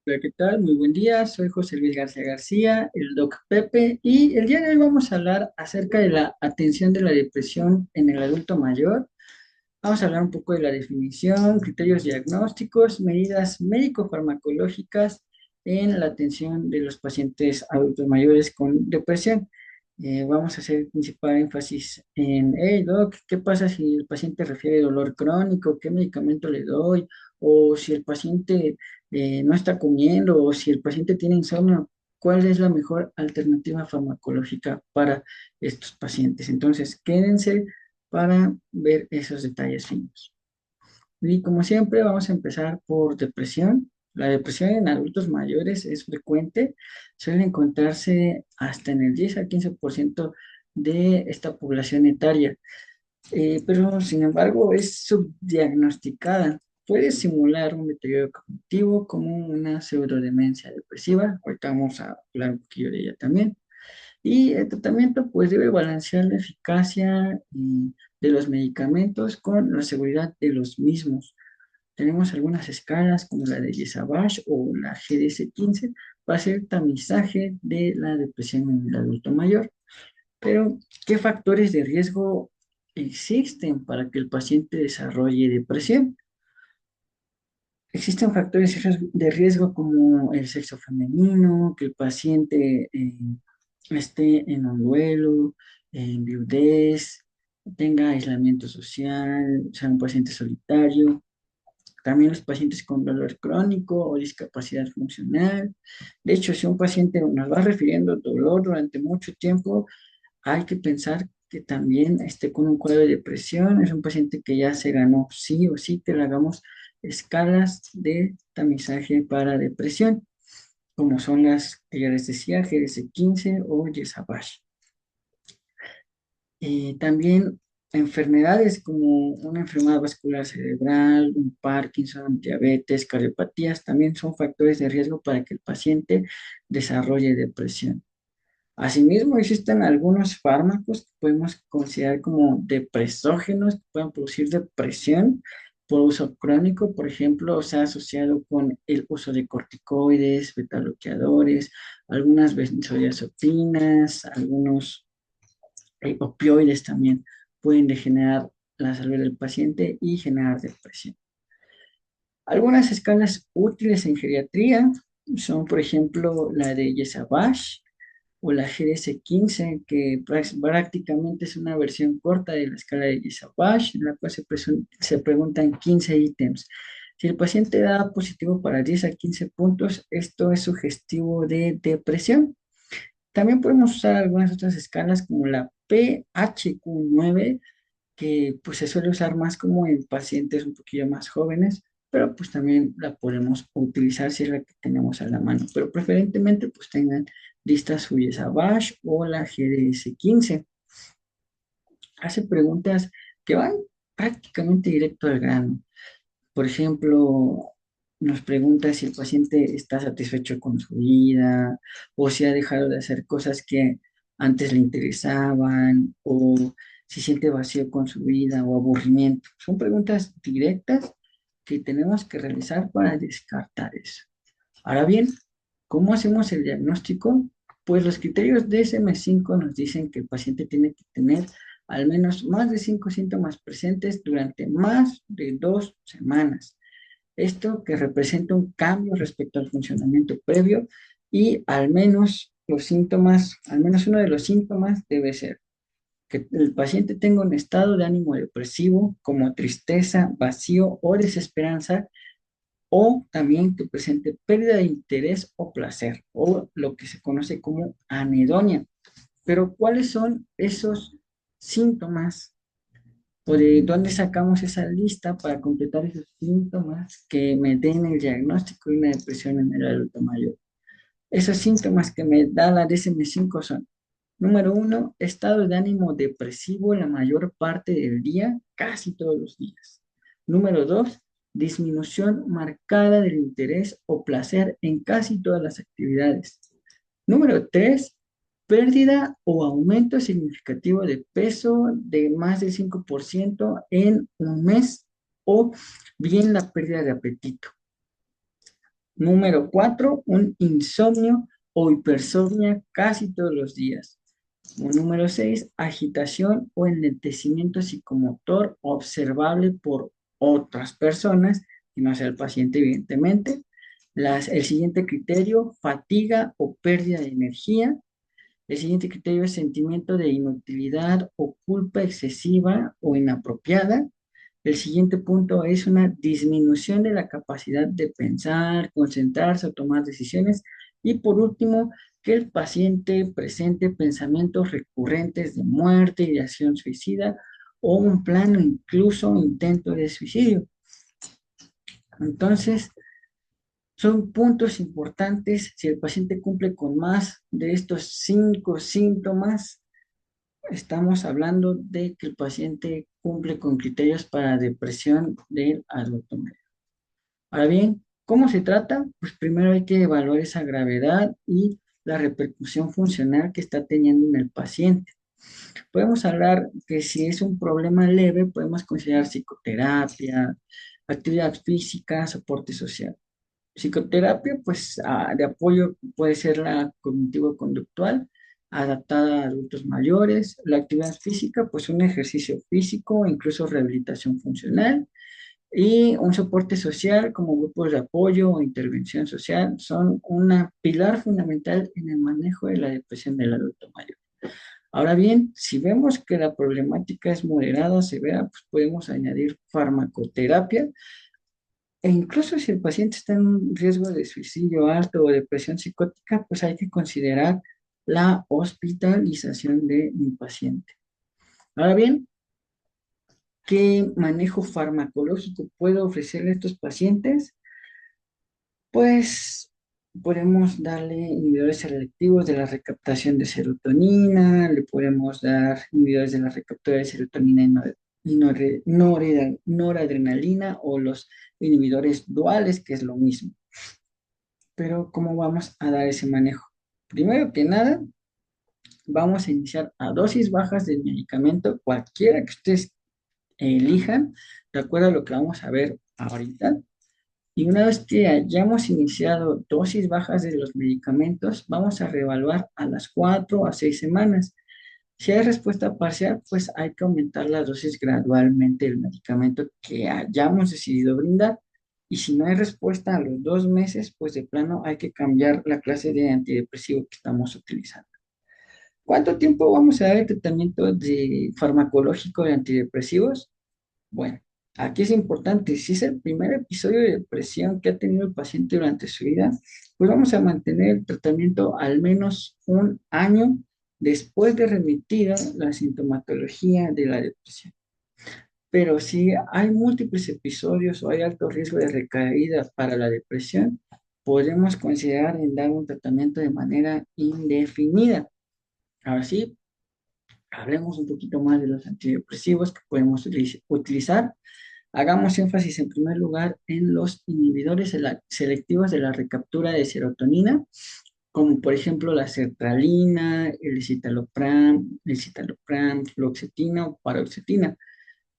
Hola, ¿qué tal? Muy buen día, soy José Luis García García, el Doc Pepe, y el día de hoy vamos a hablar acerca de la atención de la depresión en el adulto mayor. Vamos a hablar un poco de la definición, criterios diagnósticos, medidas médico-farmacológicas en la atención de los pacientes adultos mayores con depresión. Vamos a hacer principal énfasis en, hey, Doc, ¿qué pasa si el paciente refiere dolor crónico? ¿Qué medicamento le doy? O si el paciente no está comiendo, o si el paciente tiene insomnio, ¿cuál es la mejor alternativa farmacológica para estos pacientes? Entonces, quédense para ver esos detalles finos. Y como siempre, vamos a empezar por depresión. La depresión en adultos mayores es frecuente, suele encontrarse hasta en el 10 al 15% de esta población etaria. Pero sin embargo es subdiagnosticada. Puede simular un deterioro cognitivo como una pseudodemencia depresiva. Ahorita vamos a hablar un poquillo de ella también. Y el tratamiento pues debe balancear la eficacia de los medicamentos con la seguridad de los mismos. Tenemos algunas escalas como la de Yesabach o la GDS-15 para hacer tamizaje de la depresión en el adulto mayor. Pero, ¿qué factores de riesgo existen para que el paciente desarrolle depresión? Existen factores de riesgo como el sexo femenino, que el paciente esté en un duelo, en viudez, tenga aislamiento social, sea un paciente solitario. También los pacientes con dolor crónico o discapacidad funcional. De hecho, si un paciente nos va refiriendo dolor durante mucho tiempo, hay que pensar que también esté con un cuadro de depresión, es un paciente que ya se ganó sí o sí que le hagamos escalas de tamizaje para depresión, como son las que ya les decía, GDS-15 o Yesabach. También enfermedades como una enfermedad vascular cerebral, un Parkinson, diabetes, cardiopatías, también son factores de riesgo para que el paciente desarrolle depresión. Asimismo, existen algunos fármacos que podemos considerar como depresógenos que pueden producir depresión por uso crónico. Por ejemplo, se ha asociado con el uso de corticoides, betabloqueadores, algunas benzodiazepinas, algunos opioides también pueden degenerar la salud del paciente y generar depresión. Algunas escalas útiles en geriatría son, por ejemplo, la de Yesabach, o la GDS-15, que prácticamente es una versión corta de la escala de Yesabach, en la cual se preguntan 15 ítems. Si el paciente da positivo para 10 a 15 puntos, esto es sugestivo de depresión. También podemos usar algunas otras escalas como la PHQ-9, que pues se suele usar más como en pacientes un poquillo más jóvenes, pero pues también la podemos utilizar si es la que tenemos a la mano, pero preferentemente pues tengan listas su Yesabach o la GDS-15. Hace preguntas que van prácticamente directo al grano. Por ejemplo, nos pregunta si el paciente está satisfecho con su vida o si ha dejado de hacer cosas que antes le interesaban o si siente vacío con su vida o aburrimiento. Son preguntas directas que tenemos que realizar para descartar eso. Ahora bien, ¿cómo hacemos el diagnóstico? Pues los criterios de DSM-5 nos dicen que el paciente tiene que tener al menos más de 5 síntomas presentes durante más de 2 semanas. Esto que representa un cambio respecto al funcionamiento previo y al menos los síntomas, al menos uno de los síntomas debe ser que el paciente tenga un estado de ánimo depresivo como tristeza, vacío o desesperanza, o también que presente pérdida de interés o placer, o lo que se conoce como anedonia. Pero ¿cuáles son esos síntomas o de dónde sacamos esa lista para completar esos síntomas que me den el diagnóstico de una depresión en el adulto mayor? Esos síntomas que me da la DSM-5 son: número uno, estado de ánimo depresivo la mayor parte del día, casi todos los días. Número dos, disminución marcada del interés o placer en casi todas las actividades. Número tres, pérdida o aumento significativo de peso de más del 5% en un mes, o bien la pérdida de apetito. Número 4, un insomnio o hipersomnia casi todos los días. O número 6, agitación o enlentecimiento psicomotor observable por otras personas, y no sea el paciente, evidentemente. El siguiente criterio, fatiga o pérdida de energía. El siguiente criterio es sentimiento de inutilidad o culpa excesiva o inapropiada. El siguiente punto es una disminución de la capacidad de pensar, concentrarse o tomar decisiones. Y por último, que el paciente presente pensamientos recurrentes de muerte, ideación suicida o un plan o incluso intento de suicidio. Entonces, son puntos importantes. Si el paciente cumple con más de estos 5 síntomas, estamos hablando de que el paciente cumple con criterios para depresión del adulto mayor. Ahora bien, ¿cómo se trata? Pues primero hay que evaluar esa gravedad y la repercusión funcional que está teniendo en el paciente. Podemos hablar que si es un problema leve, podemos considerar psicoterapia, actividad física, soporte social. Psicoterapia, pues de apoyo puede ser la cognitivo-conductual, adaptada a adultos mayores. La actividad física, pues un ejercicio físico, incluso rehabilitación funcional. Y un soporte social como grupos de apoyo o intervención social son una pilar fundamental en el manejo de la depresión del adulto mayor. Ahora bien, si vemos que la problemática es moderada o severa, pues podemos añadir farmacoterapia e incluso si el paciente está en un riesgo de suicidio alto o depresión psicótica, pues hay que considerar la hospitalización de mi paciente. Ahora bien, ¿qué manejo farmacológico puedo ofrecerle a estos pacientes? Pues podemos darle inhibidores selectivos de la recaptación de serotonina, le podemos dar inhibidores de la recaptura de serotonina y noradrenalina o los inhibidores duales, que es lo mismo. Pero ¿cómo vamos a dar ese manejo? Primero que nada, vamos a iniciar a dosis bajas del medicamento, cualquiera que ustedes elijan, de acuerdo a lo que vamos a ver ahorita. Y una vez que hayamos iniciado dosis bajas de los medicamentos, vamos a reevaluar a las 4 a 6 semanas. Si hay respuesta parcial, pues hay que aumentar la dosis gradualmente del medicamento que hayamos decidido brindar. Y si no hay respuesta a los 2 meses, pues de plano hay que cambiar la clase de antidepresivo que estamos utilizando. ¿Cuánto tiempo vamos a dar el tratamiento de farmacológico de antidepresivos? Bueno, aquí es importante, si es el primer episodio de depresión que ha tenido el paciente durante su vida, pues vamos a mantener el tratamiento al menos un año después de remitida la sintomatología de la depresión. Pero si hay múltiples episodios o hay alto riesgo de recaída para la depresión, podemos considerar en dar un tratamiento de manera indefinida. Ahora sí, hablemos un poquito más de los antidepresivos que podemos utilizar. Hagamos énfasis en primer lugar en los inhibidores selectivos de la recaptura de serotonina, como por ejemplo la sertralina, el citalopram, fluoxetina o paroxetina.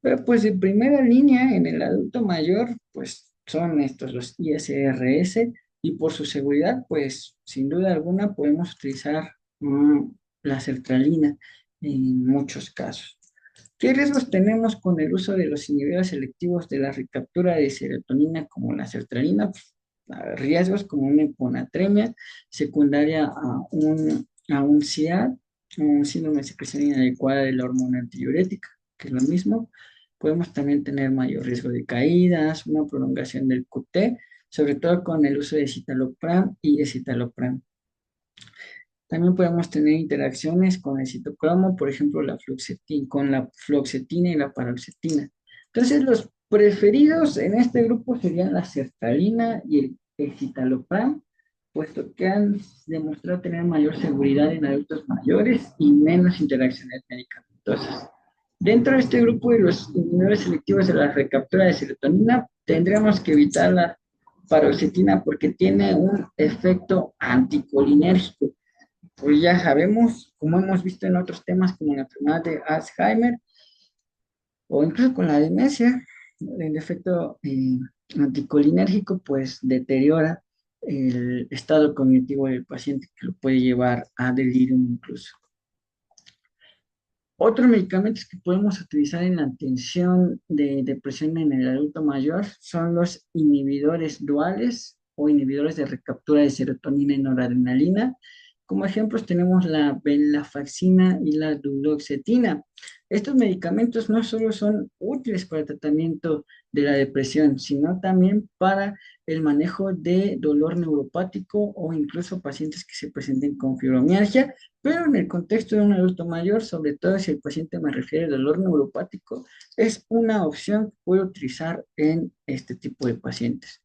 Pero pues de primera línea en el adulto mayor, pues son estos los ISRS y por su seguridad, pues sin duda alguna podemos utilizar la sertralina en muchos casos. ¿Qué riesgos tenemos con el uso de los inhibidores selectivos de la recaptura de serotonina como la sertralina? Pues, riesgos como una hiponatremia secundaria a un SIAD, un síndrome de secreción inadecuada de la hormona antidiurética, que es lo mismo. Podemos también tener mayor riesgo de caídas, una prolongación del QT, sobre todo con el uso de citalopram y escitalopram. También podemos tener interacciones con el citocromo, por ejemplo, con la fluoxetina y la paroxetina. Entonces, los preferidos en este grupo serían la sertralina y el escitalopram, puesto que han demostrado tener mayor seguridad en adultos mayores y menos interacciones medicamentosas. Dentro de este grupo de los inhibidores selectivos de la recaptura de serotonina, tendremos que evitar la paroxetina porque tiene un efecto anticolinérgico. Pues ya sabemos, como hemos visto en otros temas como la enfermedad de Alzheimer o incluso con la demencia, el efecto anticolinérgico pues deteriora el estado cognitivo del paciente que lo puede llevar a delirium incluso. Otros medicamentos que podemos utilizar en la atención de depresión en el adulto mayor son los inhibidores duales o inhibidores de recaptura de serotonina y noradrenalina. Como ejemplos tenemos la venlafaxina y la duloxetina. Estos medicamentos no solo son útiles para el tratamiento de la depresión, sino también para el manejo de dolor neuropático o incluso pacientes que se presenten con fibromialgia, pero en el contexto de un adulto mayor, sobre todo si el paciente me refiere al dolor neuropático, es una opción que puedo utilizar en este tipo de pacientes.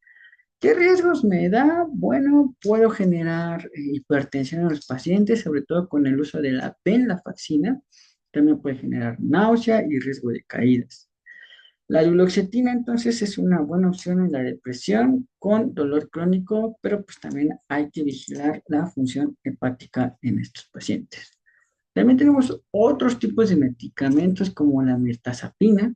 ¿Qué riesgos me da? Bueno, puedo generar hipertensión en los pacientes, sobre todo con el uso de la venlafaxina. También puede generar náusea y riesgo de caídas. La duloxetina entonces es una buena opción en la depresión con dolor crónico, pero pues también hay que vigilar la función hepática en estos pacientes. También tenemos otros tipos de medicamentos como la mirtazapina,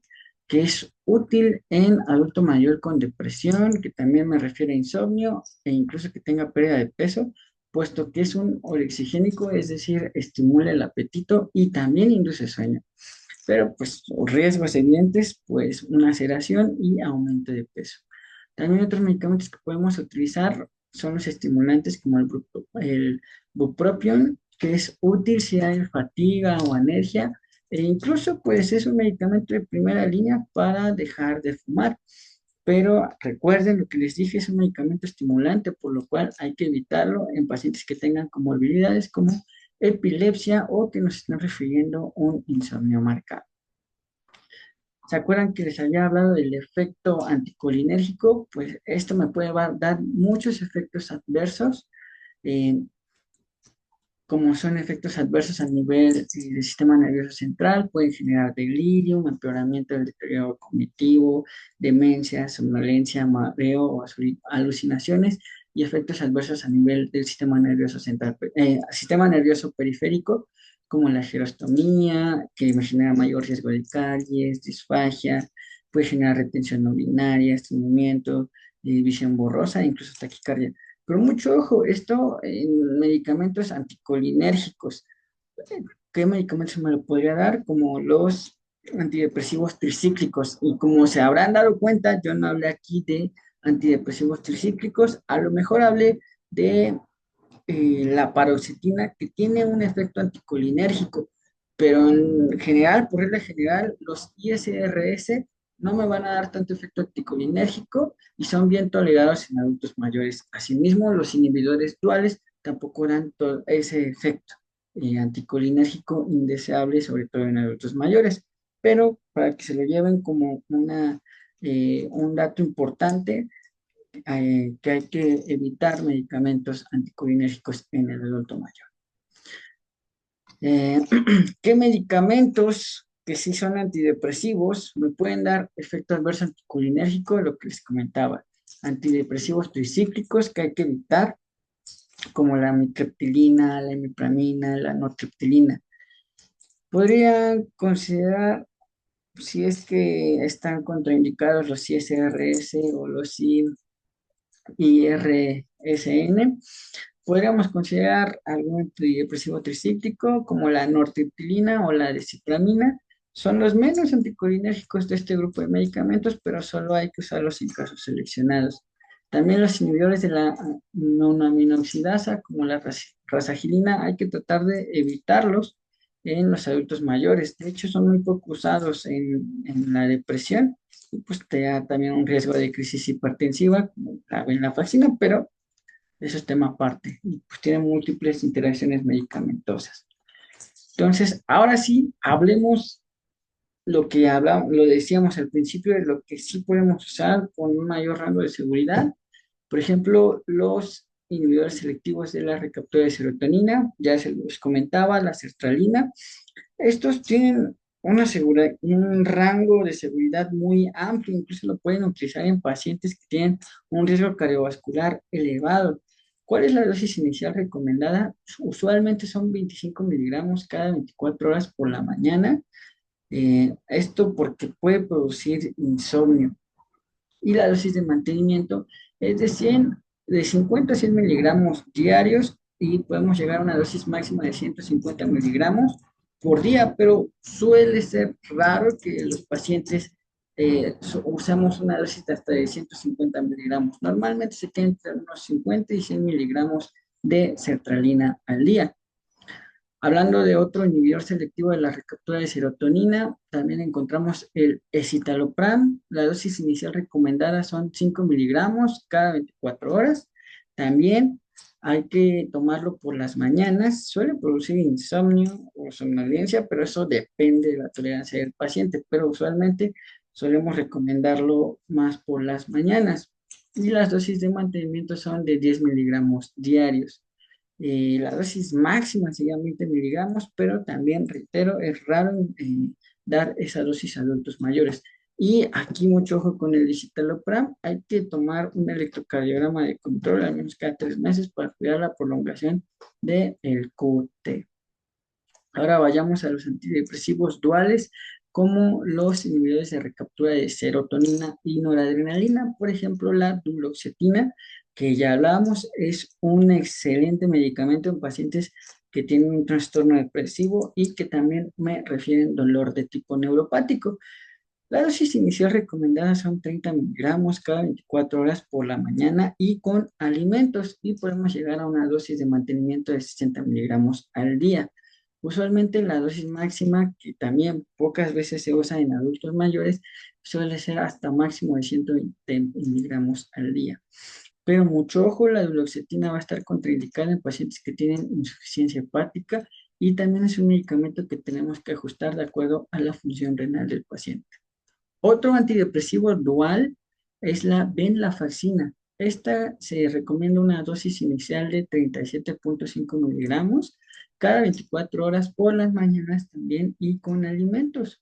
que es útil en adulto mayor con depresión, que también me refiere a insomnio e incluso que tenga pérdida de peso, puesto que es un orexigénico, es decir, estimula el apetito y también induce sueño. Pero pues riesgos evidentes, pues una alteración y aumento de peso. También otros medicamentos que podemos utilizar son los estimulantes como el bupropión, que es útil si hay fatiga o alergia, e incluso pues es un medicamento de primera línea para dejar de fumar. Pero recuerden lo que les dije, es un medicamento estimulante, por lo cual hay que evitarlo en pacientes que tengan comorbilidades como epilepsia o que nos estén refiriendo un insomnio marcado. ¿Se acuerdan que les había hablado del efecto anticolinérgico? Pues esto me puede dar muchos efectos adversos, eh, como son efectos adversos a nivel del sistema nervioso central, pueden generar delirium, empeoramiento del deterioro cognitivo, demencia, somnolencia, mareo o alucinaciones, y efectos adversos a nivel del sistema nervioso central, sistema nervioso periférico, como la xerostomía, que genera mayor riesgo de caries, disfagia, puede generar retención urinaria, estreñimiento, visión borrosa, incluso taquicardia. Pero mucho ojo, esto en medicamentos anticolinérgicos. ¿Qué medicamentos me lo podría dar? Como los antidepresivos tricíclicos. Y como se habrán dado cuenta, yo no hablé aquí de antidepresivos tricíclicos, a lo mejor hablé de la paroxetina, que tiene un efecto anticolinérgico, pero en general, por regla general, los ISRS no me van a dar tanto efecto anticolinérgico y son bien tolerados en adultos mayores. Asimismo, los inhibidores duales tampoco dan ese efecto anticolinérgico indeseable, sobre todo en adultos mayores. Pero para que se lo lleven como un dato importante, que hay que evitar medicamentos anticolinérgicos en el adulto mayor. Eh, ¿Qué medicamentos que sí son antidepresivos me pueden dar efecto adverso anticolinérgico? Lo que les comentaba, antidepresivos tricíclicos que hay que evitar, como la mitriptilina, la imipramina, la nortriptilina. Podrían considerar si es que están contraindicados los ISRS o los IRSN. Podríamos considerar algún antidepresivo tricíclico como la nortriptilina o la descipramina. Son los menos anticolinérgicos de este grupo de medicamentos, pero solo hay que usarlos en casos seleccionados. También los inhibidores de la monoaminoxidasa, como la rasagilina, hay que tratar de evitarlos en los adultos mayores. De hecho, son muy poco usados en la depresión y pues te da también un riesgo de crisis hipertensiva, como la venlafaxina, pero eso es tema aparte. Y pues tiene múltiples interacciones medicamentosas. Entonces, ahora sí, hablemos lo que hablamos, lo decíamos al principio, de lo que sí podemos usar con un mayor rango de seguridad. Por ejemplo, los inhibidores selectivos de la recaptura de serotonina, ya se los comentaba, la sertralina. Estos tienen un rango de seguridad muy amplio, incluso lo pueden utilizar en pacientes que tienen un riesgo cardiovascular elevado. ¿Cuál es la dosis inicial recomendada? Usualmente son 25 miligramos cada 24 horas por la mañana. Esto porque puede producir insomnio. Y la dosis de mantenimiento es de 100 de 50 a 100 miligramos diarios y podemos llegar a una dosis máxima de 150 miligramos por día, pero suele ser raro que los pacientes usamos una dosis de hasta de 150 miligramos. Normalmente se queda entre unos 50 y 100 miligramos de sertralina al día. Hablando de otro inhibidor selectivo de la recaptura de serotonina, también encontramos el escitalopram. La dosis inicial recomendada son 5 miligramos cada 24 horas. También hay que tomarlo por las mañanas. Suele producir insomnio o somnolencia, pero eso depende de la tolerancia del paciente. Pero usualmente solemos recomendarlo más por las mañanas. Y las dosis de mantenimiento son de 10 miligramos diarios. La dosis máxima sería 20 miligramos, pero también, reitero, es raro dar esa dosis a adultos mayores. Y aquí mucho ojo con el citalopram, hay que tomar un electrocardiograma de control al menos cada 3 meses para cuidar la prolongación del QT. Ahora vayamos a los antidepresivos duales, como los inhibidores de recaptura de serotonina y noradrenalina, por ejemplo, la duloxetina, que ya hablábamos, es un excelente medicamento en pacientes que tienen un trastorno depresivo y que también me refieren dolor de tipo neuropático. La dosis inicial recomendada son 30 miligramos cada 24 horas por la mañana y con alimentos, y podemos llegar a una dosis de mantenimiento de 60 miligramos al día. Usualmente la dosis máxima, que también pocas veces se usa en adultos mayores, suele ser hasta máximo de 120 miligramos al día. Pero mucho ojo, la duloxetina va a estar contraindicada en pacientes que tienen insuficiencia hepática y también es un medicamento que tenemos que ajustar de acuerdo a la función renal del paciente. Otro antidepresivo dual es la venlafaxina. Esta se recomienda una dosis inicial de 37.5 miligramos cada 24 horas por las mañanas también y con alimentos.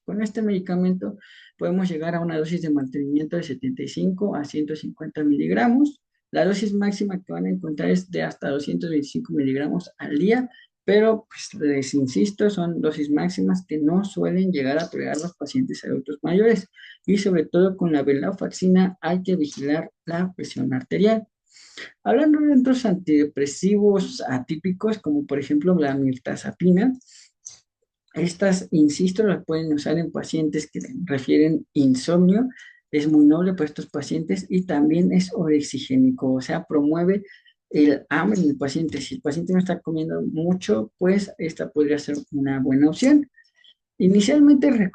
Con este medicamento podemos llegar a una dosis de mantenimiento de 75 a 150 miligramos. La dosis máxima que van a encontrar es de hasta 225 miligramos al día, pero pues les insisto, son dosis máximas que no suelen llegar a tolerar los pacientes adultos mayores. Y sobre todo con la venlafaxina hay que vigilar la presión arterial. Hablando de otros antidepresivos atípicos, como por ejemplo la mirtazapina, estas, insisto, las pueden usar en pacientes que refieren insomnio. Es muy noble para estos pacientes y también es orexigénico, o sea, promueve el hambre en el paciente. Si el paciente no está comiendo mucho, pues esta podría ser una buena opción. Inicialmente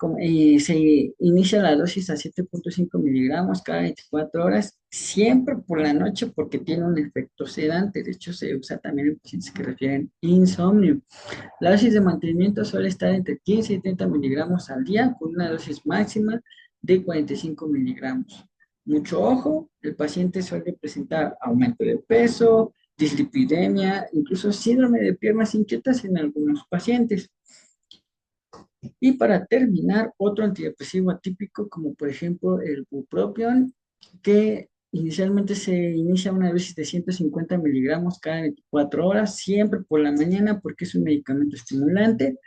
se inicia la dosis a 7.5 miligramos cada 24 horas, siempre por la noche porque tiene un efecto sedante. De hecho, se usa también en pacientes que refieren insomnio. La dosis de mantenimiento suele estar entre 15 y 30 miligramos al día, con una dosis máxima de 45 miligramos. Mucho ojo, el paciente suele presentar aumento de peso, dislipidemia, incluso síndrome de piernas inquietas en algunos pacientes. Y para terminar, otro antidepresivo atípico, como por ejemplo el bupropión, que inicialmente se inicia a una dosis de 150 miligramos cada 24 horas, siempre por la mañana, porque es un medicamento estimulante,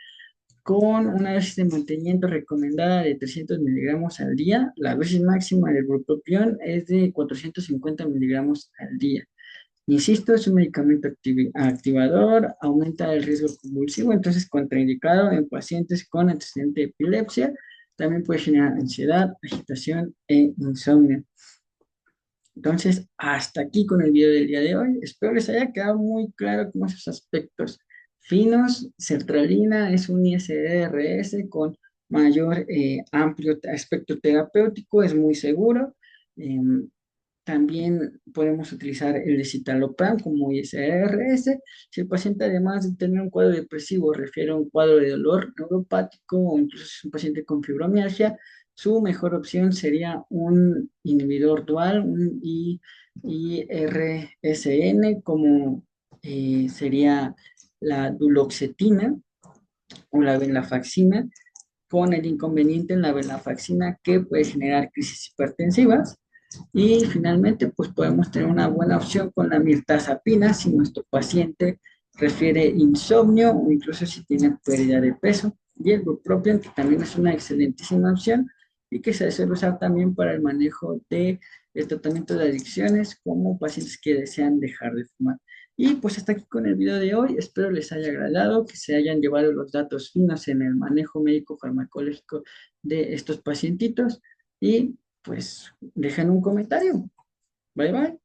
con una dosis de mantenimiento recomendada de 300 miligramos al día. La dosis máxima del bupropión es de 450 miligramos al día. Insisto, es un medicamento activador, aumenta el riesgo convulsivo, entonces contraindicado en pacientes con antecedente de epilepsia, también puede generar ansiedad, agitación e insomnio. Entonces, hasta aquí con el video del día de hoy. Espero les haya quedado muy claro como esos aspectos finos. Sertralina es un ISRS con mayor amplio aspecto terapéutico, es muy seguro. También podemos utilizar el escitalopram como ISRS. Si el paciente, además de tener un cuadro depresivo, refiere a un cuadro de dolor neuropático o incluso si es un paciente con fibromialgia, su mejor opción sería un inhibidor dual, un IRSN, como sería la duloxetina o la venlafaxina, con el inconveniente en la venlafaxina que puede generar crisis hipertensivas. Y finalmente, pues podemos tener una buena opción con la mirtazapina si nuestro paciente refiere insomnio o incluso si tiene pérdida de peso. Y el bupropion, que también es una excelentísima opción y que se suele usar también para el manejo de el tratamiento de adicciones como pacientes que desean dejar de fumar. Y pues hasta aquí con el video de hoy. Espero les haya agradado, que se hayan llevado los datos finos en el manejo médico farmacológico de estos pacientitos. Y pues dejen un comentario. Bye bye.